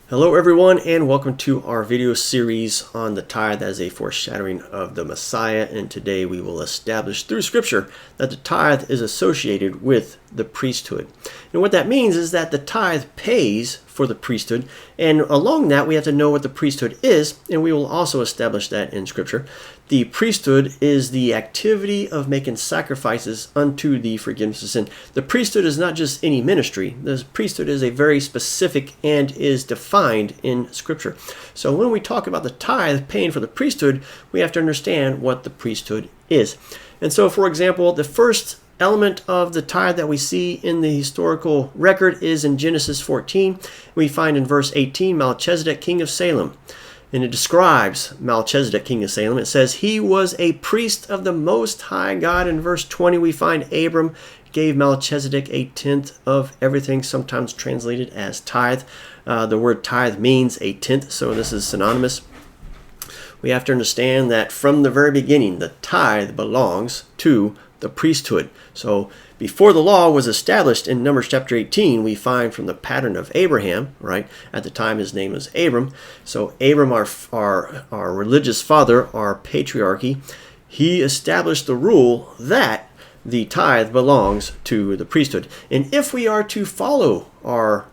Hello everyone, and welcome to our video series on the tithe as a foreshadowing of the Messiah. And today we will establish through scripture that the tithe is associated with the priesthood. And what that means is that the tithe pays for the priesthood, and along that we have to know what the priesthood is, and we will also establish that in scripture. The priesthood is the activity of making sacrifices unto the forgiveness of sin. The priesthood is not just any ministry. The priesthood is a very specific and is defined in scripture. So when we talk about the tithe paying for the priesthood, we have to understand what the priesthood is. And so, for example, the first element of the tithe that we see in the historical record is in Genesis 14. We find in verse 18 Melchizedek, king of Salem. And it describes Melchizedek, king of Salem. It says he was a priest of the Most High God. In verse 20 we find Abram gave Melchizedek a tenth of everything, sometimes translated as tithe. The word tithe means a tenth, so this is synonymous. We have to understand that from the very beginning, the tithe belongs to the priesthood. So before the law was established in Numbers chapter 18, we find from the pattern of Abraham, right? At the time his name was Abram. So Abram, our religious father, our patriarchy, he established the rule that the tithe belongs to the priesthood. And if we are to follow our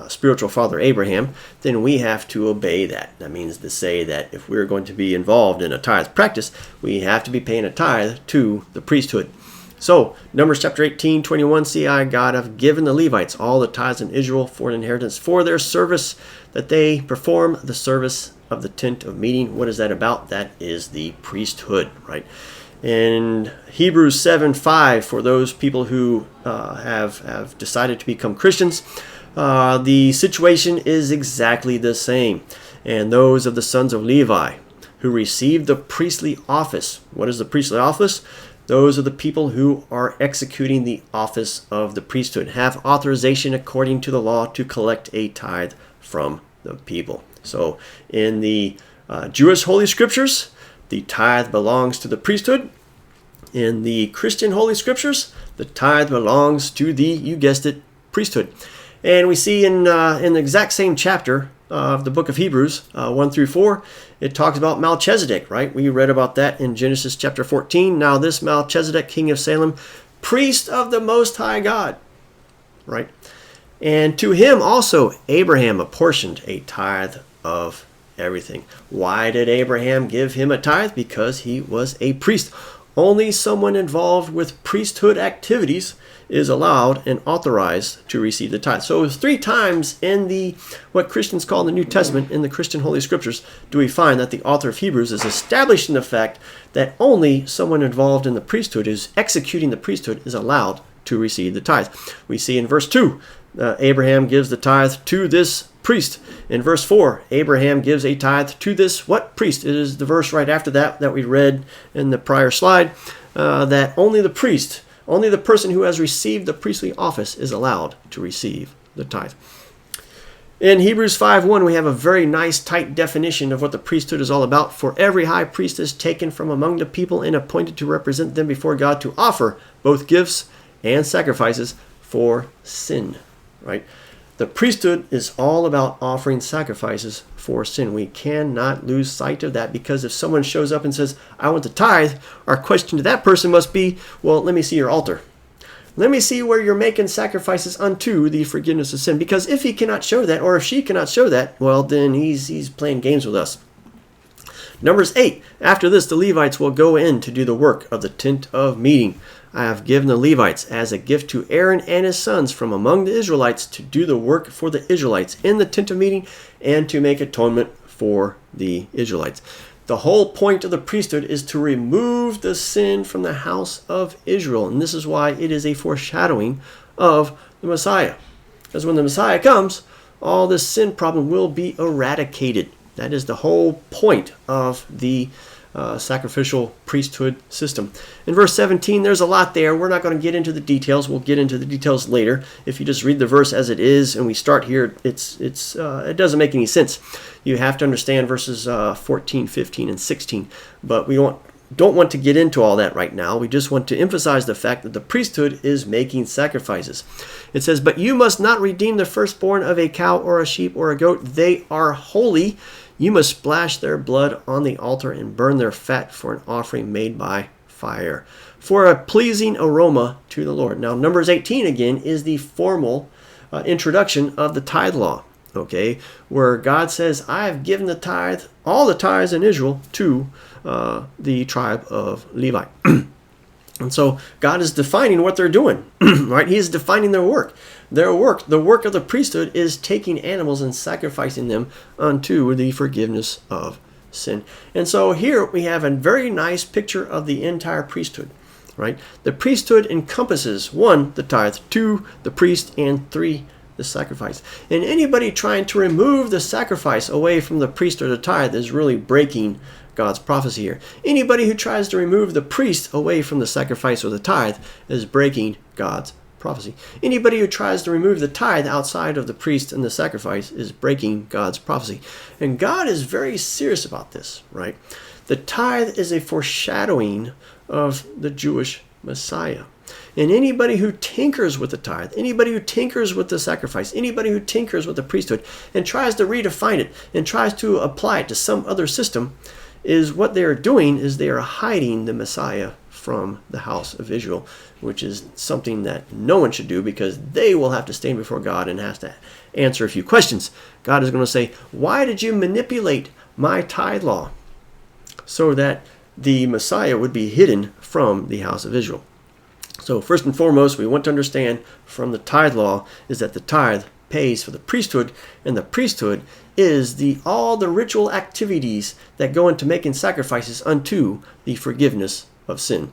spiritual father Abraham, then we have to obey that. That means to say that if we're going to be involved in a tithe practice, we have to be paying a tithe to the priesthood. So, Numbers chapter 18:21, see, God have given the Levites all the tithes in Israel for an inheritance for their service, that they perform the service of the tent of meeting. What is that about? That is the priesthood, right? In Hebrews 7:5, for those people who have decided to become Christians, the situation is exactly the same. And those of the sons of Levi who received the priestly office. What is the priestly office? Those are the people who are executing the office of the priesthood, have authorization according to the law to collect a tithe from the people. So in the Jewish Holy Scriptures, the tithe belongs to the priesthood. In the Christian Holy Scriptures, the tithe belongs to the, you guessed it, priesthood. And we see in the exact same chapter of the book of Hebrews, 1 through 4, it talks about Melchizedek, right? We read about that in Genesis chapter 14. Now this Melchizedek, king of Salem, priest of the Most High God, right? And to him also Abraham apportioned a tithe of everything. Why did Abraham give him a tithe? Because he was a priest. Only someone involved with priesthood activities is allowed and authorized to receive the tithe. So 3 times in the what Christians call the New Testament, in the Christian Holy Scriptures, do we find that the author of Hebrews is establishing the fact that only someone involved in the priesthood, who's executing the priesthood, is allowed to receive the tithe. We see in verse 2, Abraham gives the tithe to this priest. In verse 4, Abraham gives a tithe to this what priest? It is the verse right after that we read in the prior slide, that only the priest, only the person who has received the priestly office is allowed to receive the tithe. In Hebrews 5:1, we have a very nice, tight definition of what the priesthood is all about. For every high priest is taken from among the people and appointed to represent them before God, to offer both gifts and sacrifices for sin, right? The priesthood is all about offering sacrifices for sin. We cannot lose sight of that, because if someone shows up and says, I want the tithe, our question to that person must be, well, let me see your altar. Let me see where you're making sacrifices unto the forgiveness of sin. Because if he cannot show that, or if she cannot show that, well, then he's playing games with us. Numbers 8, after this the Levites will go in to do the work of the tent of meeting. I have given the Levites as a gift to Aaron and his sons from among the Israelites to do the work for the Israelites in the tent of meeting and to make atonement for the Israelites. The whole point of the priesthood is to remove the sin from the house of Israel. And this is why it is a foreshadowing of the Messiah. Because when the Messiah comes, all this sin problem will be eradicated. That is the whole point of the sacrificial priesthood system. In verse 17, there's a lot there. We're not going to get into the details. We'll get into the details later. If you just read the verse as it is and we start here, it doesn't make any sense. You have to understand verses 14, 15, and 16. But we won't don't want to get into all that right now. We just want to emphasize the fact that the priesthood is making sacrifices. It says, "But you must not redeem the firstborn of a cow or a sheep or a goat. They are holy. You must splash their blood on the altar and burn their fat for an offering made by fire, for a pleasing aroma to the Lord." Now, Numbers 18 again is the formal introduction of the tithe law, okay, where God says, "I have given the tithe, all the tithes in Israel, to the tribe of Levi." And so God is defining what they're doing, right? He is defining their work. The work of the priesthood is taking animals and sacrificing them unto the forgiveness of sin. And so here we have a very nice picture of the entire priesthood, right? The priesthood encompasses 1, the tithe, 2, the priest, and 3, the sacrifice. And anybody trying to remove the sacrifice away from the priest or the tithe is really breaking God's prophecy here. Anybody who tries to remove the priest away from the sacrifice or the tithe is breaking God's prophecy. Anybody who tries to remove the tithe outside of the priest and the sacrifice is breaking God's prophecy. And God is very serious about this, right? The tithe is a foreshadowing of the Jewish Messiah. And anybody who tinkers with the tithe, anybody who tinkers with the sacrifice, anybody who tinkers with the priesthood and tries to redefine it and tries to apply it to some other system, is what they are doing is they are hiding the Messiah from the house of Israel, which is something that no one should do, because they will have to stand before God and have to answer a few questions. God is going to say, "Why did you manipulate my tithe law so that the Messiah would be hidden from the house of Israel?" So first and foremost, we want to understand from the tithe law is that the tithe pays for the priesthood, and the priesthood is all the ritual activities that go into making sacrifices unto the forgiveness of sin.